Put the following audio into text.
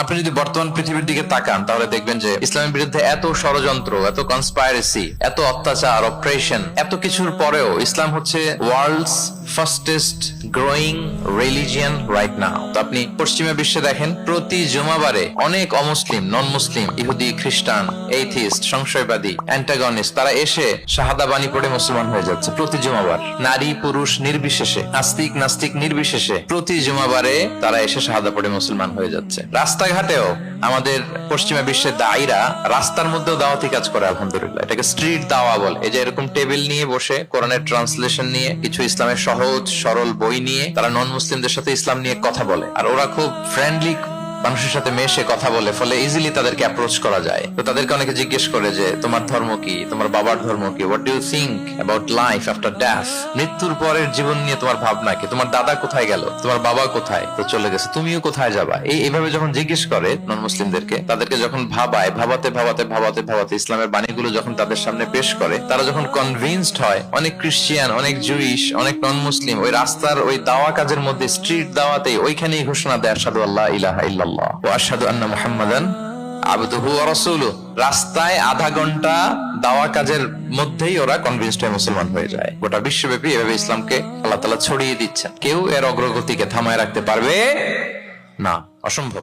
আপনি যদি বর্তমান পৃথিবীর দিকে তাকান তাহলে দেখবেন যে ইসলামের বিরুদ্ধে এত ষড়যন্ত্র, এত কনস্পাইরেসি, এত অত্যাচার, অপারেশন, এত কিছুর পরেও ইসলাম হচ্ছে world's fastest growing religion right now. তো আপনি পশ্চিমা বিশ্বে দেখেন প্রতি জুমাবারে অনেক অমুসলিম, নন মুসলিম, ইহুদি, খ্রিস্টান, এইথিস্ট, সংশয়বাদী, অ্যান্টাগনিস্ট তারা এসে শাহাদা বাণী পড়ে মুসলমান হয়ে যাচ্ছে প্রতি জুমাবার। নারী পুরুষ নির্বিশেষে, আস্তিক নাস্তিক নির্বিশেষে প্রতি জুমাবারে তারা এসে শাহাদা পড়ে মুসলমান হয়ে যাচ্ছে। রাস্তাঘাটেও আমাদের পশ্চিমা বিশ্বের দায়ীরা রাস্তার মধ্যেও দাওয়াতি কাজ করে, আলহামদুলিল্লাহ। এটাকে স্ট্রিট দাওয়া বলে। এই যে এরকম টেবিল নিয়ে বসে কোরআনের ট্রান্সলেশন নিয়ে, কিছু ইসলামের সহজ সরল বই নিয়ে তারা নন মুসলিমদের সাথে ইসলাম নিয়ে কথা বলে। আর ওরা খুব ফ্রেন্ডলি মানুষের সাথে মেশে কথা বলে, ফলে ইজিলি তাদেরকে অ্যাপ্রোচ করা যায়। তো তাদেরকে অনেকে জিজ্ঞেস করে যে তোমার ধর্ম কি, তোমার বাবার ধর্ম কি, what do you think about life after death, মৃত্যুর পরের জীবন নিয়ে তোমার ভাবনা কি, তোমার দাদা কোথায় গেল, তোমার বাবা কোথায়, তো চলে গেছে, তুমিও কোথায় যাবা। এইভাবে যখন জিজ্ঞেস করে নন মুসলিমদেরকে, তাদেরকে যখন ভাবায়, ভাবাতে ভাবাতে ভাবাতে ভাবাতে ইসলামের বাণীগুলো যখন তাদের সামনে পেশ করে, তারা যখন কনভিন্সড হয়, অনেক খ্রিস্টিয়ান, অনেক জুইশ, অনেক নন মুসলিম ওই রাস্তার ওই দাওয়া কাজের মধ্যে, স্ট্রিট দাওয়াতেই ওইখানেই ঘোষণা দেয় আশহাদু আল্লা ইলাহা ইল্লাল্লাহ ওয়া আশহাদু আন্না মুহাম্মাদান আবদুহু ওয়া রাসূলুহু। রাস্তায় আধা ঘন্টা দাওয়া কাজের মধ্যেই ওরা কনভিন্সড হয়ে মুসলমান হয়ে যায়। গোটা বিশ্বব্যাপী এভাবে ইসলামকে আল্লাহ তাআলা ছড়িয়ে দিচ্ছেন। কেউ এর অগ্রগতিকে থামায় রাখতে পারবে না, অসম্ভব।